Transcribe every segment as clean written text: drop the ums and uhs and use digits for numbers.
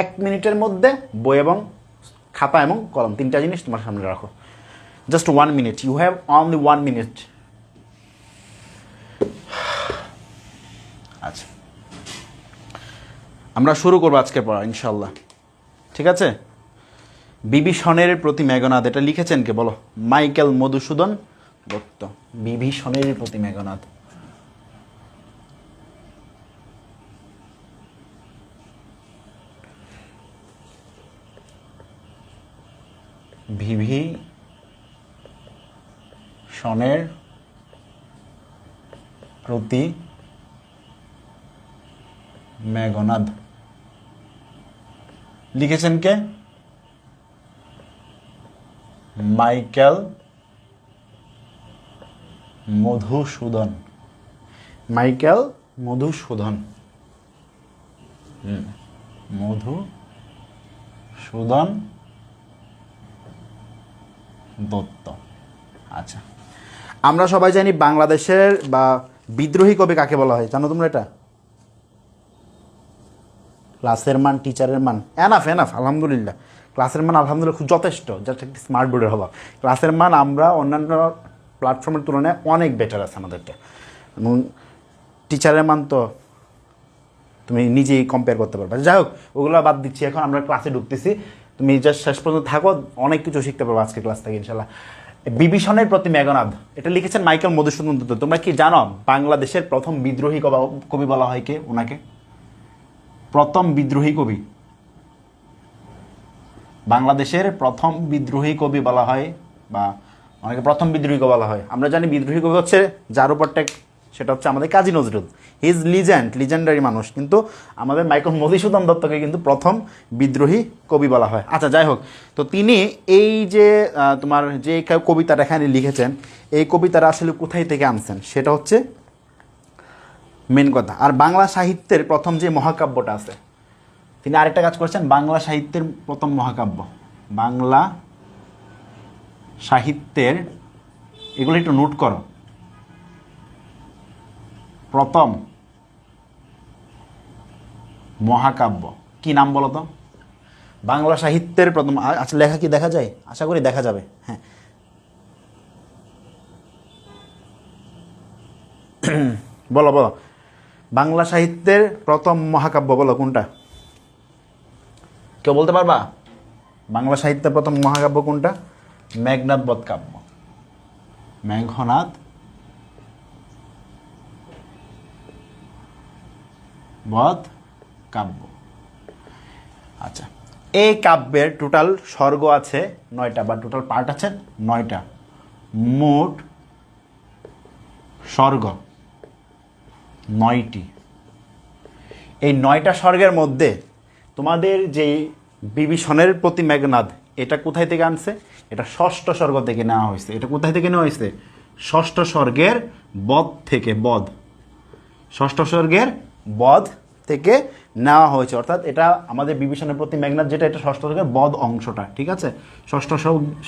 1 মিনিটের মধ্যে বই এবং খাতা এবং কলম 3টা জিনিস তোমার সামনে রাখো। Just 1 minute, you have only 1 minute. আচ্ছা, আমরা শুরু করবো আজকের পড়া ইনশাল্লাহ, ঠিক আছে? বিভীষণের প্রতি মেঘনাদ, এটা লিখেছেন কে বলো? মাইকেল মধুসূদন দত্ত। বিভীষণের প্রতি মেঘনাদ। বিভীষণের প্রতি মেঘনাদ লিখেছেন কে? মাইকেল মধুসূদন। মাইকেল মধুসূদন, মধুসূদন দত্ত। আচ্ছা, আমরা সবাই জানি বাংলাদেশের বা বিদ্রোহী কবি কাকে বলা হয়, জানো তোমরা এটা? ক্লাসের মান, টিচারের মান, এনাফ আলহামদুলিল্লাহ। ক্লাসের মান আলহামদুলিল্লাহ খুব যথেষ্ট, জাস্ট একটি স্মার্ট বোর্ডের হওয়া। ক্লাসের মান আমরা অন্যান্য প্ল্যাটফর্মের তুলনায় অনেক বেটার আছে আমাদেরটা, এবং টিচারের মান তো তুমি নিজেই কম্পেয়ার করতে পারবে। যাই হোক, ওগুলো বাদ দিচ্ছি, এখন আমরা ক্লাসে ঢুকতেছি। তুমি জাস্ট শেষ পর্যন্ত থাকো, অনেক কিছু শিখতে পারবো আজকে ক্লাস থেকে ইনশাল্লাহ। বিভীষণের প্রতি মেঘনাদ, এটা লিখেছেন মাইকেল মধুসূদন দত্ত। তোমরা কি জানো বাংলাদেশের প্রথম বিদ্রোহী কবি বলা হয় কে? ওনাকে প্রথম বিদ্রোহী কবি, বাংলাদেশের প্রথম বিদ্রোহী কবি বলা হয়, বা অনেকে প্রথম বিদ্রোহী কবি বলা হয়। আমরা জানি বিদ্রোহী কবি হচ্ছে যার উপর টেক, সেটা হচ্ছে আমাদের Kazi Nazrul. He is legendary মানুষ, কিন্তু আমাদের মাইকেল মধুসূদন দত্তকে কিন্তু প্রথম বিদ্রোহী কবি বলা হয়। আচ্ছা, যাই হোক, তো তিনি এই যে তোমার যে কবিতাটা এখানে লিখেছেন, এই কবিতাটা আসলে কোথায় থেকে আনছেন সেটা হচ্ছে মেন কথা। আর বাংলা সাহিত্যের প্রথম যে মহাকাব্যটা আছে, তিনি আরেকটা কাজ করেছেন, বাংলা সাহিত্যের প্রথম মহাকাব্য, বাংলা সাহিত্যের, এগুলো একটু নোট করো, প্রথম মহাকাব্য কি নাম বলো তো? বাংলা সাহিত্যের প্রথম, আচ্ছা লেখা কি দেখা যায়? আশা করি দেখা যাবে। হ্যাঁ, বলো বলো, বাংলা সাহিত্যের প্রথম মহাকাব্য বলো কোনটা? কেউ বলতে পারবা? বাংলা সাহিত্যের প্রথম মহাকাব্য কোনটা? মেঘনাদ বধ কাব্য, মেঘনাদ বধ কাব্য। আচ্ছা, এই কাব্যের টোটাল স্বর্গ আছে 9টা, বা টোটাল পার্ট আছে 9টা, মোট স্বর্গ 9টি। এই 9টা স্বর্গের মধ্যে তোমাদের যে বিভীষণের প্রতি মেঘনাদ, এটা কোথায় থেকে আনছে? এটা 6ষ্ঠ স্বর্গ থেকে নেওয়া হয়েছে। এটা কোথায় থেকে নেওয়া হয়েছে? 6ষ্ঠ স্বর্গের বধ থেকে, বধ, 6ষ্ঠ স্বর্গের বধ থেকে নেওয়া হয়েছে। অর্থাৎ এটা আমাদের বিভীষণের প্রতি মেঘনাদ যেটা, এটা 6ষ্ঠ স্বর্গের বধ অংশটা, ঠিক আছে? 6ষ্ঠ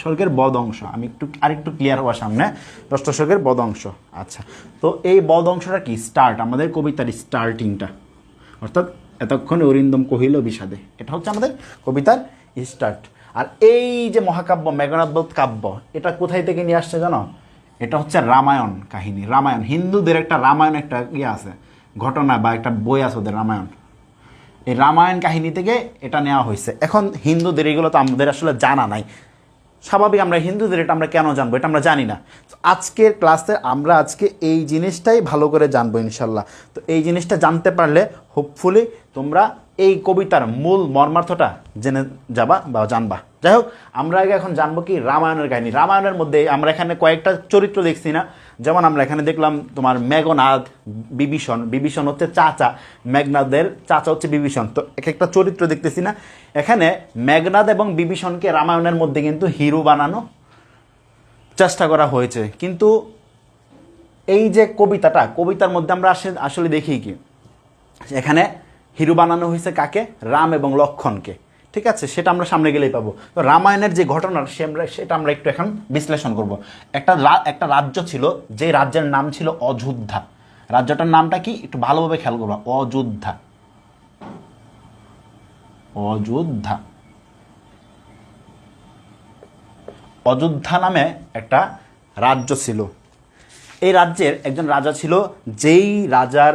স্বর্গের বধ অংশ। আমি আরেকটু ক্লিয়ার হওয়ার সামনে, 6ষ্ঠ স্বর্গের বধ অংশ। আচ্ছা, তো এই বধ অংশটা কি? স্টার্ট, আমাদের কবিতার স্টার্টিংটা, অর্থাৎ এতক্ষণে অরিন্দম কহিল বিষাদে, এটা হচ্ছে আমাদের কবিতার স্টার্ট। আর এই যে মহাকাব্য মেঘনাদ বধ কাব্য, এটা কোথায় থেকে নিয়ে আসছে জানো? এটা হচ্ছে রামায়ণ কাহিনী। রামায়ণ, হিন্দুদের একটা রামায়ণ, একটা ইয়ে আছে, ঘটনা বা একটা বই আছে ওদের, রামায়ণ। এই রামায়ণ কাহিনী থেকে এটা নেওয়া হয়েছে। এখন হিন্দুদের এগুলো তো আমাদের আসলে জানা নাই, স্বাভাবিক। আমরা হিন্দুদের এটা আমরা কেন জানবো? এটা আমরা জানি না। আজকের ক্লাসে আমরা আজকে এই জিনিসটাই ভালো করে জানবো ইনশাল্লাহ। তো এই জিনিসটা জানতে পারলে হোপফুলি তোমরা এই কবিতার মূল মর্মার্থটা জেনে যাবা বা জানবা। যাই হোক, আমরা আগে এখন জানবো কি রামায়ণের কাহিনী। রামায়ণের মধ্যে আমরা এখানে কয়েকটা চরিত্র দেখছি না? যেমন আমরা এখানে দেখলাম তোমার মেঘনাদ, বিভীষণ। বিভীষণ হচ্ছে চাচা, মেঘনাদের চাচা হচ্ছে বিভীষণ। তো এক একটা চরিত্র দেখতেছি না? এখানে মেঘনাদ এবং বিভীষণকে রামায়ণের মধ্যে কিন্তু হিরো বানানো চেষ্টা করা হয়েছে। কিন্তু এই যে কবিতার মধ্যে আমরা আসলে দেখি কি, এখানে হিরো বানানো হয়েছে কাকে? রাম এবং লক্ষ্মণকে, ঠিক আছে? সেটা আমরা সামনে গেলেই পাবো। তো রামায়ণের যে ঘটনা সেটা আমরা একটু এখন বিশ্লেষণ করব। একটা রাজ্য ছিল, যে রাজ্যের নাম ছিল অযোধ্যা। রাজ্যটার নামটা কি একটু ভালোভাবে খেয়াল করবো, অযোধ্যা। অযোধ্যা। অযোধ্যা নামে একটা রাজ্য ছিল। এই রাজ্যের একজন রাজা ছিল, যেই রাজার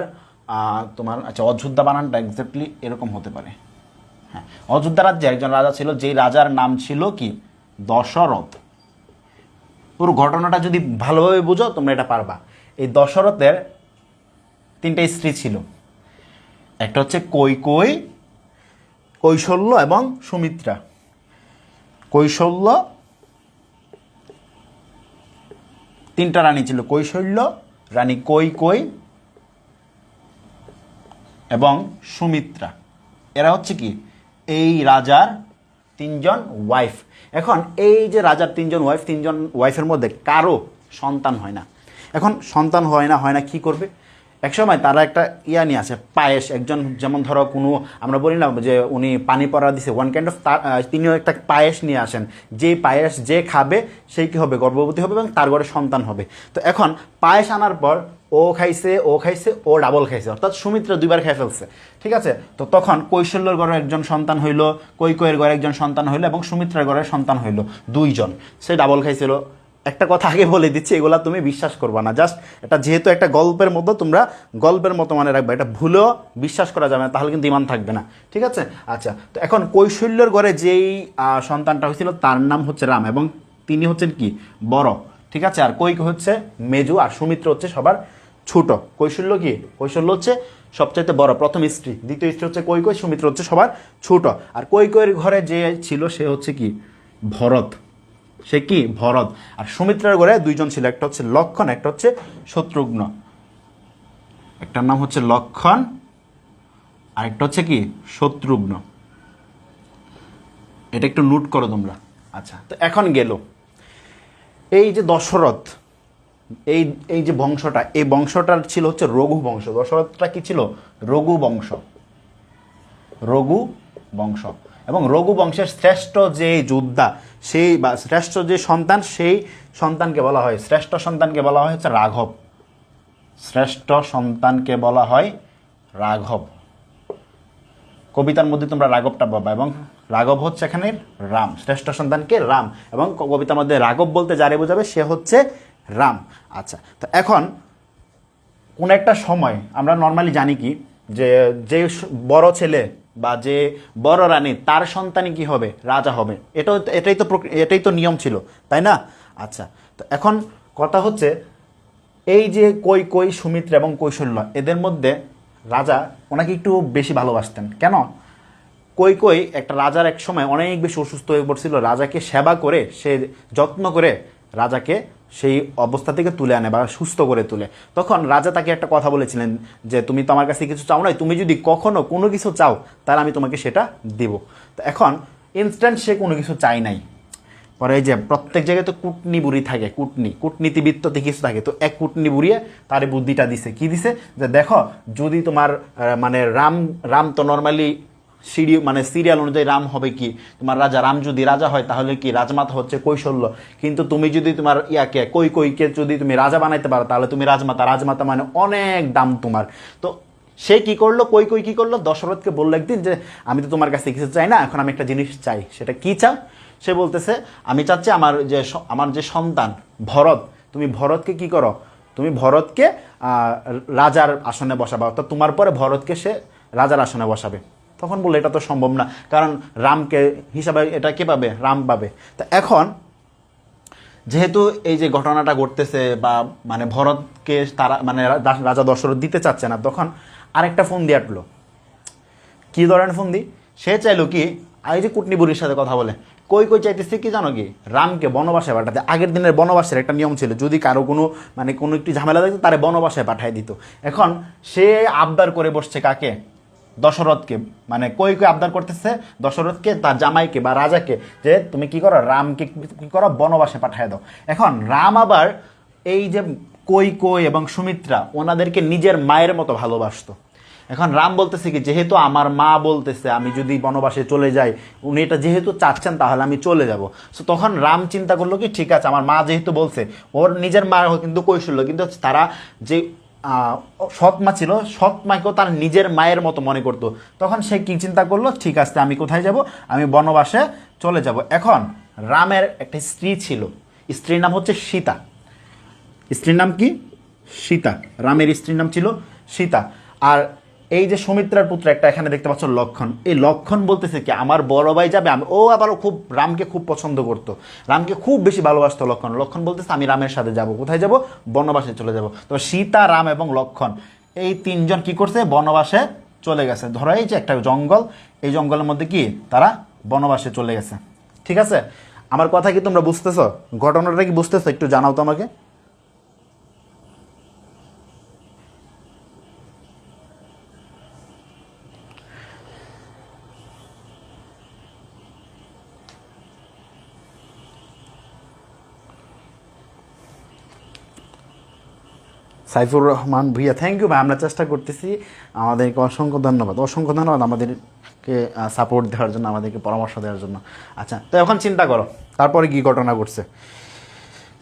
তোমার আচ্ছা অযোধ্যা বানানটা এক্স্যাক্টলি এরকম হতে পারে। হ্যাঁ, অযোধ্যা রাজ্যে একজন রাজা ছিল, যেই রাজার নাম ছিল কি দশরথ। পুরো ঘটনাটা যদি ভালোভাবে বুঝো তোমরা এটা পারবা। এই দশরথের 3টা স্ত্রী ছিল। একটা হচ্ছে কৈকেয়ী, কৌশল্য এবং সুমিত্রা। কৌশল্য, 3টা রানী ছিল, কৌশল্য, রানী কৈকেয়ী এবং সুমিত্রা। এরা হচ্ছে কি এই রাজার 3জন ওয়াইফ। এখন এই যে রাজার 3জন ওয়াইফ, 3জন ওয়াইফের মধ্যে কারো সন্তান হয় না। এখন সন্তান হয় না কি করবে? একসময় তারা একটা নিয়ে আসে, পায়েস। একজন যেমন ধরো কোনো আমরা বলি না যে উনি পানি পড়া দিছে, ওয়ান কাইন্ড অফ, তিনিও একটা পায়েস নিয়ে আসেন। যে পায়েস যে খাবে সেই কী হবে, গর্ভবতী হবে এবং তার ঘরে সন্তান হবে। তো এখন পায়েস আনার পর ও খাইছে, ও ডাবল খাইছে, অর্থাৎ সুমিত্রা 2বার খেয়ে ফেলছে। ঠিক আছে, তো তখন কৌশল্যর ঘরে একজন সন্তান হইল, কৈকেয়ীর ঘরে একজন সন্তান হইল এবং সুমিত্রার ঘরে সন্তান হইল 2জন। সে ডাবল খাইছিল। একটা কথা আগে বলে দিচ্ছি, এগুলা তুমি বিশ্বাস করবা না, জাস্ট এটা যেহেতু একটা গল্পের মতো, তোমরা গল্পের মতো মনে রাখবে, এটা ভুলেও বিশ্বাস করা যাবে না, তাহলে কিন্তু ইমান থাকবে না। ঠিক আছে, আচ্ছা। তো এখন কৌশল্যর ঘরে যেই সন্তানটা হয়েছিল তার নাম হচ্ছে রাম, এবং তিনি হচ্ছেন কি বড়। ঠিক আছে, আর কৈকেয়ী হচ্ছে মেজু, আর সুমিত্র হচ্ছে সবার ছোট। কৌশল্য কি, কৌশল্য হচ্ছে সবচাইতে বড়, প্রথম স্ত্রী। দ্বিতীয় স্ত্রী হচ্ছে কৈকেয়ী, সুমিত্র হচ্ছে সবার ছোট। আর কৈকেয়ীর ঘরে যে ছিল সে হচ্ছে কি ভরত, সে কি ভরত। আর সুমিত্রার ঘরে 2জন ছিল, একটা হচ্ছে লক্ষণ, একটা হচ্ছে শত্রুঘ্ন। একটার নাম হচ্ছে লক্ষণ আর একটা হচ্ছে কি শত্রুঘ্ন। এটা একটু নোট করো তোমরা। আচ্ছা, তো এখন গেল এই যে দশরথ, এই যে বংশটা, এই বংশটার ছিল হচ্ছে রঘু বংশ। দশরথটা কি ছিল? রঘু বংশ, রঘু বংশ। এবং রঘু বংশের শ্রেষ্ঠ যে যোদ্ধা, সেই বা শ্রেষ্ঠ যে সন্তান, সেই সন্তানকে বলা হয়, শ্রেষ্ঠ সন্তানকে বলা হয় হচ্ছে রাঘব। শ্রেষ্ঠ সন্তানকে বলা হয় রাঘব। কবিতার মধ্যে তোমরা রাঘবটা পাবা, এবং রাঘব হচ্ছে এখানে রাম। শ্রেষ্ঠ সন্তানকে রাম, এবং কবিতার মধ্যে রাঘব বলতে যারে বোঝাবে সে হচ্ছে রাম। আচ্ছা, তো এখন কোন একটা সময় আমরা নর্মালি জানি কি যে যে বড় ছেলে বা যে বড় রানী তার সন্তানই কি হবে, রাজা হবে। এটাই তো নিয়ম ছিল, তাই না? আচ্ছা, তো এখন কথা হচ্ছে এই যে কৈকেয়ী, সুমিত্রা এবং কৌশল্য, এদের মধ্যে রাজা ওনাকে একটু বেশি ভালোবাসতেন। কেন? কৈকেয়ী একটা রাজার এক সময় অনেক বেশি অসুস্থ হয়ে পড়ছিল, রাজাকে সেবা করে, সে যত্ন করে রাজাকে সেই অবস্থা থেকে তুলে আনে বা সুস্থ করে তুলে। তখন রাজা তাকে একটা কথা বলেছিলেন যে তুমি তো আমার কাছে কিছু চাও নাই, তুমি যদি কখনো কোনো কিছু চাও তাহলে আমি তোমাকে সেটা দিব। তো এখন ইনস্ট্যান্ট সে কোনো কিছু চাই নাই। পরে এই যে প্রত্যেক জায়গায় তো কুটনি বুড়ি থাকে, কূটনীতিবিত্ততে কিছু থাকে, তো এক কুটনি বুড়িয়ে তার বুদ্ধিটা দিছে। কি দিছে? যে দেখো, যদি তোমার মানে রাম তো নর্মালি সিরিয়াল অনুযায়ী রাম হবে কি তোমার রাজা, রাম যদি রাজা হয় তাহলে কি রাজমাতা হচ্ছে কৌশল্য। কিন্তু তুমি যদি তোমার কৈকেয়ীকে যদি তুমি রাজা বানাইতে পারো তাহলে তুমি রাজমাতা মানে অনেক দাম তোমার। তো সে কি করলো, কৈকেয়ী কি করলো, দশরথকে বললো একদিন যে আমি তো তোমার কাছে কিছু চাই না, এখন আমি একটা জিনিস চাই। সেটা কি চাও? সে বলতেছে আমি চাচ্ছি আমার যে সন্তান ভরত, তুমি ভরতকে কি করো, তুমি ভরতকে রাজার আসনে বসাবে, অর্থাৎ তোমার পরে ভরতকে সে রাজার আসনে বসাবে। তখন বললো এটা তো সম্ভব না, কারণ রামকে হিসাবে এটা কে পাবে, রাম পাবে। তা এখন যেহেতু এই যে ঘটনাটা ঘটতেছে বা মানে ভরতকে তারা মানে রাজা দশরথ দিতে চাচ্ছে না, তখন আরেকটা ফোন দিয়ে আটলো। কি ধরনের ফোন দি? সে চাইলো কি, এই যে কুটনি বুড়ির সাথে কথা বলে কৈকেয়ী চাইতেছে কি জানো কি, রামকে বনবাসে পাঠাতে। আগের দিনের বনবাসের একটা নিয়ম ছিল, যদি কারো কোনো একটি ঝামেলা থাকতো তারে বনবাসায় পাঠাই দিত। এখন সে আবদার করে বসছে কাকে, দশরথকে। মানে কৈকেয়ী আবদার করতেছে দশরথকে, তার জামাইকে বা রাজাকে, যে তুমি কি করো, রামকে কি করো, বনবাসে পাঠিয়ে দাও। এখন রাম আবার এই যে কৈকেয়ী এবং সুমিত্রা ওনাদেরকে নিজের মায়ের মতো ভালোবাসতো। এখন রাম বলতেছে কি, যেহেতু আমার মা বলতেছে আমি যদি বনবাসে চলে যাই, উনি এটা যেহেতু চাচ্ছেন তাহলে আমি চলে যাব। সো তখন রাম চিন্তা করলো কি, ঠিক আছে আমার মা যেহেতু বলছে, ওর নিজের মা কিন্তু কৌশল্য, কিন্তু তারা যে সৎ মা ছিল, সৎ মাকেও তার নিজের মায়ের মতো মনে করতো। তখন সে কি চিন্তা করলো, ঠিক আছে আমি কোথায় যাব, আমি বনবাসে চলে যাব। এখন রামের একটা স্ত্রী ছিল, স্ত্রীর নাম হচ্ছে সীতা। স্ত্রীর নাম কি? সীতা। রামের স্ত্রীর নাম ছিল সীতা। আর এই যে সুমিত্রার পুত্র একটা এখানে দেখতে পাচ্ছ লক্ষণ, এই লক্ষণ বলতেছে কি আমার বড় ভাই যাবে, ও আবারও খুব রামকে খুব পছন্দ করতো, রামকে খুব বেশি ভালোবাসতো লক্ষণ। লক্ষণ বলতেছে আমি রামের সাথে যাব, কোথায় যাব, বনবাসে চলে যাব। তো সীতা, রাম এবং লক্ষণ এই তিনজন কি করছে, বনবাসে চলে গেছে। ধরো এই যে একটা জঙ্গল, এই জঙ্গলের মধ্যে কি তারা বনবাসে চলে গেছে। ঠিক আছে, আমার কথা কি তোমরা বুঝতেছো? ঘটনাটা কি বুঝতেছো? একটু জানাও তো আমাকে। সাইফুর রহমান ভুইয়া, থ্যাংক ইউ ভাই, আমরা চেষ্টা করতেছি। আমাদেরকে অসংখ্য ধন্যবাদ, অসংখ্য ধন্যবাদ আমাদেরকে সাপোর্ট দেওয়ার জন্য, আমাদেরকে পরামর্শ দেওয়ার জন্য। আচ্ছা, তো এখন চিন্তা করো তারপরে কি ঘটনা ঘটছে।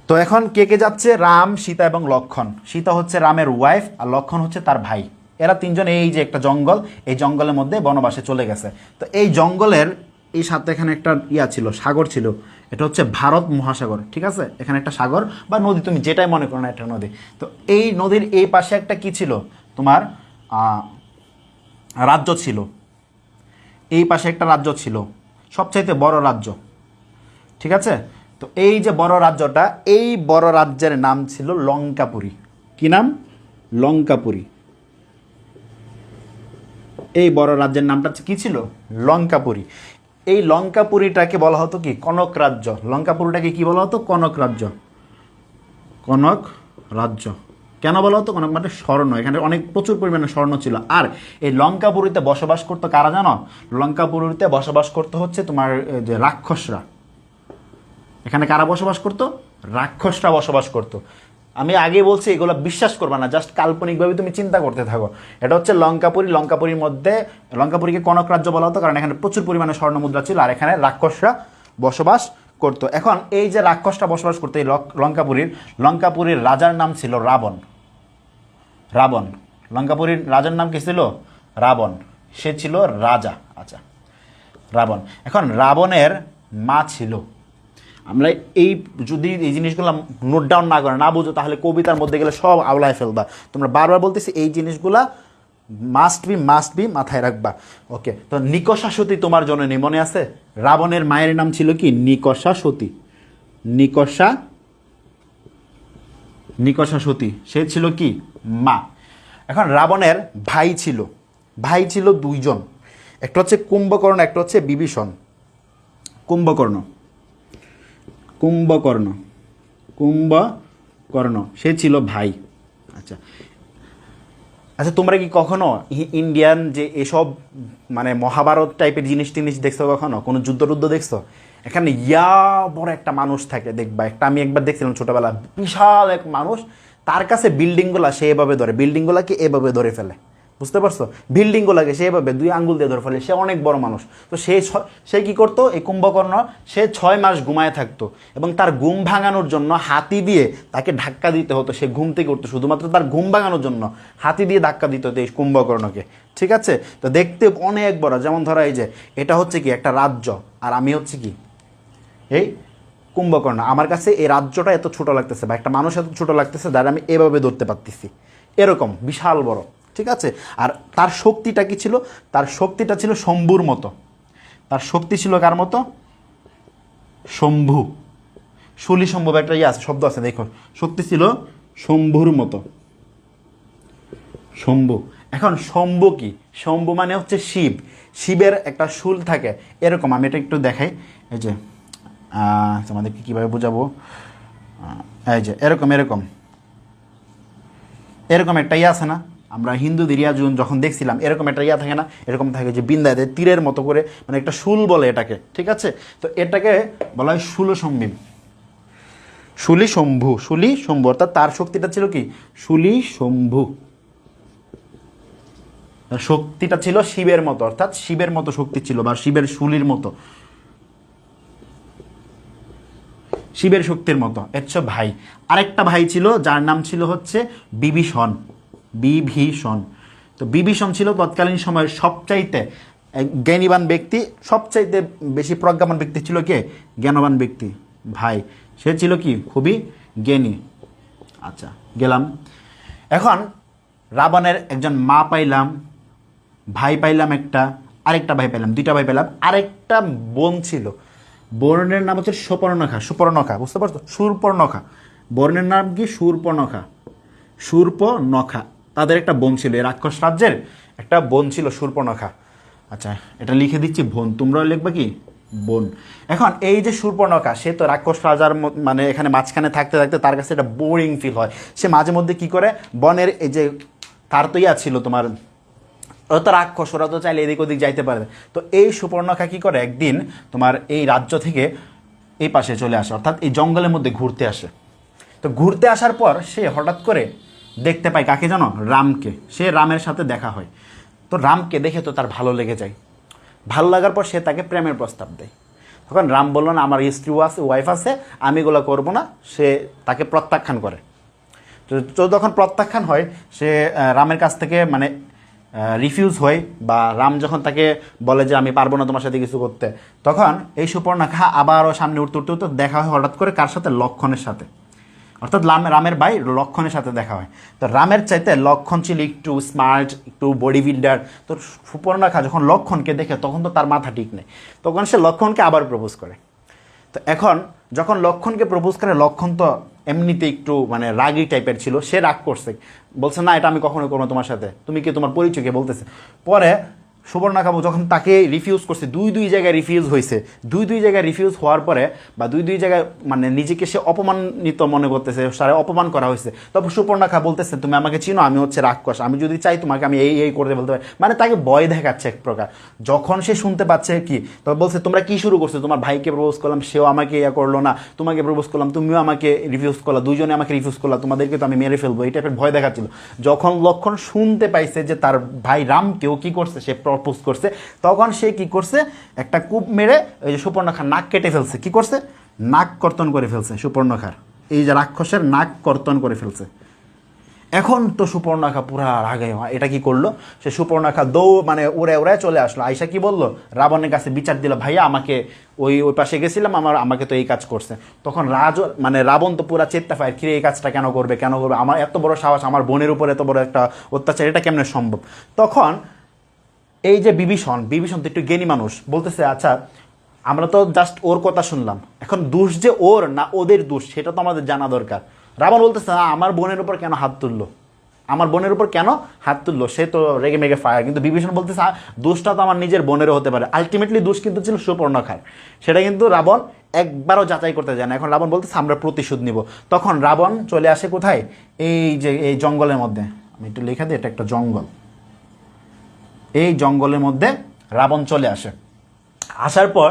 তো এখন কে কে যাচ্ছে? রাম, সীতা এবং লক্ষণ। সীতা হচ্ছে রামের ওয়াইফ আর লক্ষণ হচ্ছে তার ভাই। এরা তিনজন এই যে একটা জঙ্গল, এই জঙ্গলের মধ্যে বনবাসে চলে গেছে। তো এই জঙ্গলের এই সাথে এখানে একটা ছিল, সাগর ছিল। এটা হচ্ছে ভারত মহাসাগর। ঠিক আছে, এখানে একটা সাগর বা নদী, তুমি যেটাই মনে করো না, একটা নদী। তো এই নদীর এই পাশে একটা কি ছিল, তোমার রাজ্য ছিল। এই পাশে একটা রাজ্য ছিল, সবচাইতে বড় রাজ্য। ঠিক আছে, তো এই যে বড় রাজ্যটা, এই বড় রাজ্যের নাম ছিল লঙ্কাপুরী। কি নাম? লঙ্কাপুরী। এই বড় রাজ্যের নামটা কি ছিল? লঙ্কাপুরী। এই লঙ্কাপুরীটাকে বলা হতো কি? কনক রাজ্য। লঙ্কাপুরীটাকে কি বলা হতো? কনক রাজ্য। কনক রাজ্য কেন বলা হতো? কনক মানে স্বর্ণ, এখানে অনেক প্রচুর পরিমাণে স্বর্ণ ছিল। আর এই লঙ্কাপুরীতে বসবাস করতো কারা জানো? লঙ্কাপুরীতে বসবাস করতে হচ্ছে তোমার যে রাক্ষসরা। এখানে কারা বসবাস করতো? রাক্ষসরা বসবাস করতো। আমি আগে বলছি এগুলো বিশ্বাস করবা না, জাস্ট কাল্পনিকভাবে তুমি চিন্তা করতে থাকো। এটা হচ্ছে লঙ্কাপুরী। লঙ্কাপুরীর মধ্যে লঙ্কাপুরীকে কনক রাজ্য বলা হতো কারণ এখানে প্রচুর পরিমাণে স্বর্ণ মুদ্রা ছিল, আর এখানে রাক্ষসরা বসবাস করতো। এখন এই যে রাক্ষসরা বসবাস করতো এই লঙ্কাপুরীর রাজার নাম ছিল রাবণ। রাবণ, লঙ্কাপুরীর রাজার নাম কি ছিল? রাবণ। সে ছিল রাজা। আচ্ছা, রাবণ। এখন রাবণের মা ছিল, আমরা এই যদি এই জিনিসগুলো নোট ডাউন না করে না বুঝো তাহলে কবিতার মধ্যে গেলে সব আওলায় ফেলবা। তোমরা বারবার বলতেছি এই জিনিসগুলা মাস্ট বি মাথায় রাখবা। ওকে, তো নিকষা সতী তোমার জননী মনে আছে? রাবণের মায়ের নাম ছিল কি? নিকষা সতী। নিকষা সতী, সে ছিল কি? মা। এখন রাবণের ভাই ছিল দুইজন, একটা হচ্ছে কুম্ভকর্ণ, একটা হচ্ছে বিভীষণ। কুম্ভকর্ণ সে ছিল ভাই। আচ্ছা আচ্ছা, তোমরা কি কখনো ইন্ডিয়ান যে এসব মানে মহাভারত টাইপের জিনিস দেখছো? কখনো কোনো যুদ্ধ দেখছো? এখানে বড় একটা মানুষ থাকে দেখবা, আমি একবার দেখছিলাম ছোটবেলা, বিশাল এক মানুষ, তার কাছে বিল্ডিংগুলা সে এভাবে ধরে, বিল্ডিংগুলাকে এভাবে ধরে ফেলে। বুঝতে পারছো? বিল্ডিংগুলোকে সে এভাবে 2 আঙ্গুল দিয়ে ধরে ফেলে, সে অনেক বড় মানুষ। তো সে কি করতো? এই কুম্ভকর্ণ সে 6 মাস ঘুমায় থাকতো এবং তার ঘুম ভাঙানোর জন্য হাতি দিয়ে তাকে ধাক্কা দিতে হতো। সে ঘুম থেকে উঠতো শুধুমাত্র তার ঘুম ভাঙানোর জন্য হাতি দিয়ে ধাক্কা দিতে হতো এই কুম্ভকর্ণকে। ঠিক আছে, তো দেখতে অনেক বড়। যেমন ধরো এই যে এটা হচ্ছে কি একটা রাজ্য, আর আমি হচ্ছে কি এই কুম্ভকর্ণ। আমার কাছে এই রাজ্যটা এত ছোট লাগতেছে বা একটা মানুষ এত ছোট লাগতেছে যারা আমি এভাবে ধরতে পারতেছি, এরকম বিশাল বড়। ঠিক আছে, আর তার শক্তিটা কি ছিল? তার শক্তিটা ছিল শম্ভুর মতো। তার শক্তি ছিল কার মতো? শম্ভু। শুলি শম্ভু একটা আছে, শব্দ আছে, দেখো, শক্তি ছিল শম্ভুর মতো। শম্ভু। এখন শম্ভু কি? শম্ভু মানে হচ্ছে শিব। শিবের একটা শুল থাকে এরকম, আমি এটা একটু দেখাই। এই যে তোমাদেরকে কীভাবে বোঝাবো, এই যে এরকম এরকম এরকম একটা আছে না, আমরা হিন্দুদের যখন দেখছিলাম এরকম একটা থাকে না, এরকম থাকে যে বিন্দায় তীরের মতো করে, মানে একটা শুল বলে এটাকে। ঠিক আছে, তো এটাকে বলা হয় শুলি শম্ভু, অর্থাৎ তার শক্তিটা ছিল কি? শুলি শম্ভু। শক্তিটা ছিল শিবের মতো, অর্থাৎ শিবের মতো শক্তি ছিল বা শিবের শুলির মতো, শিবের শক্তির মতো। ভাই আরেকটা ভাই ছিল যার নাম ছিল হচ্ছে বিভীষণ। বিভীষণ। তো বিভীষণ ছিল তৎকালীন সময়ের সবচাইতে জ্ঞানীবান ব্যক্তি, সবচাইতে বেশি প্রজ্ঞাবান ব্যক্তি ছিল কে? জ্ঞানবান ব্যক্তি ভাই, সে ছিল কি খুবই জ্ঞানী। আচ্ছা গেলাম। এখন রাবণের একজন মা পাইলাম, ভাই পাইলাম একটা, আরেকটা ভাই পাইলাম, দুইটা ভাই পাইলাম, আরেকটা বোন ছিল। বোনের নাম হচ্ছে সুপর্ণখা। সুপর্ণখা বুঝতে পারছো? সুরপর্ণখা, বোনের নাম কি? সুরপর্ণখা। সুরপর্ণখা, তাদের একটা বোন ছিল, এই রাক্ষস রাজ্যের একটা বোন ছিল সুরপর্ণখা। আচ্ছা এটা লিখে দিচ্ছি বোন, তোমরাও লিখবে কি বোন। এখন এই যে সুরপর্ণখা, সে তো রাক্ষস রাজার মানে এখানে মাঝখানে থাকতে থাকতে তার কাছে একটা বোরিং ফিল হয়। সে মাঝে মধ্যে কি করে, বনের এই যে তার তো ইয়া ছিল তোমার, ওরা তো রাক্ষস, ওরা তো চাইলে এদিক ওদিক যাইতে পারে। তো এই সুপর্ণখা কি করে, একদিন তোমার এই রাজ্য থেকে এই পাশে চলে আসে, অর্থাৎ এই জঙ্গলের মধ্যে ঘুরতে আসে। তো ঘুরতে আসার পর সে হঠাৎ করে দেখতে পায় কাকে জানো? রামকে। সে রামের সাথে দেখা হয়। তো রামকে দেখে তো তার ভালো লেগে যায়। ভালো লাগার পর সে তাকে প্রেমের প্রস্তাব দেয়। তখন রাম বলল না, আমার স্ত্রী আছে, ওয়াইফ আছে, আমি এগুলো করবো না। সে তাকে প্রত্যাখ্যান করে। তো যখন প্রত্যাখ্যান হয়, সে রামের কাছ থেকে মানে রিফিউজ হয়, বা রাম যখন তাকে বলে যে আমি পারবো না তোমার সাথে কিছু করতে, তখন এই সুপর্ণখা আবারও সামনে উঠতে উঠতে উঠতে দেখা হয় হঠাৎ করে কার সাথে? লক্ষণের সাথে। অর্থাৎ রামের ভাই লক্ষণের সাথে দেখা হয়। তো রামের চাইতে লক্ষণ ছিল একটু স্মার্ট, একটু বডি বিল্ডার। তো সুপর্ণখা যখন লক্ষণকে দেখে তখন তো তার মাথা ঠিক নেই, তখন সে লক্ষণকে আবার প্রপোজ করে। তো এখন যখন লক্ষণকে প্রপোজ করে, লক্ষণ তো এমনিতে একটু মানে রাগী টাইপের ছিল, সে রাগ করছে, বলছে না এটা আমি কখনো করবো তোমার সাথে, তুমি কি তোমার পরিচয়কে বলতেছে। পরে সুবর্ণখা যখন তাকে রিফিউজ করছে, দুই জায়গায় রিফিউজ হয়েছে, দুই জায়গায় রিফিউজ হওয়ার পরে বা দুই জায়গায় মানে নিজেকে সে অপমানিত মনে করতেছে, সারা অপমান করা হয়েছে। তবে সুবর্ণখা বলতেছে তুমি আমাকে চিনো, আমি হচ্ছে রাক্ষস, আমি যদি চাই তোমাকে আমি এই করতে বলতে পারি, মানে তাকে ভয় দেখাচ্ছে এক প্রকার। যখন সে শুনতে পাচ্ছে কি, তবে বলছে তোমরা কি শুরু করছো? তোমার ভাইকে প্রপোজ করলাম, সেও আমাকে ইয়া করলো না, তোমাকে প্রপোজ করলাম, তুমিও আমাকে রিফিউজ করলা, দুইজনে আমাকে রিফিউজ করলা, তোমাদেরকে তো আমি মেরে ফেলবো, এই টাইপের ভয় দেখাচ্ছিল। যখন লক্ষণ শুনতে পাইছে যে তার ভাই রামকেও কি করছে, সে প্রপোজ করছে, তখন সে কি করছে, একটা কূপ মেরে ওই যে সুপর্ণখার নাক কেটে ফেলছে। কি করছে? নাক কর্তন করে ফেলছে সুপর্ণখার, এই যে রাক্ষসের নাক কর্তন করে ফেলছে। এখন তো সুপর্ণখা পুরা রাগে, এটা কি করলো, সে সুপর্ণখা মানে উড়ে উড়ে চলে আসলো। আয়সা কি বললো, রাবণের কাছে বিচার দিল, ভাইয়া আমাকে ওই পাশে গেছিলাম, আমাকে তো এই কাজ করছে। তখন মানে রাবণ তো পুরা চেত্তা পায়, কিরে এই কাজটা কেন করবে, আমার এত বড় সাহস, আমার বোনের উপর এত বড় একটা অত্যাচার, এটা কেমনে সম্ভব। তখন এই যে বিভীষণ তো একটু জ্ঞানী মানুষ, বলতেছে আচ্ছা আমরা তো জাস্ট ওর কথা শুনলাম, এখন দোষ যে ওর না ওদের দোষ সেটা তো আমাদের জানা দরকার। রাবণ বলতেছে না, আমার বোনের উপর কেন হাত তুললো, আমার বোনের উপর কেন হাত তুললো, সে তো রেগে মেগে ফায়ার। কিন্তু বিভীষণ বলতেছে দোষটা তো আমার নিজের বোনেরও হতে পারে। আলটিমেটলি দোষ কিন্তু ছিল সুপর্ণখার, সেটা কিন্তু রাবণ একবারও যাচাই করতে যায় না। এখন রাবণ বলতেছে আমরা প্রতিশোধ নিব। তখন রাবণ চলে আসে কোথায়? এই জঙ্গলের মধ্যে। আমি একটু লেখা দিই, এটা একটা জঙ্গল। এই জঙ্গলের মধ্যে রাবণ চলে আসে। আসার পর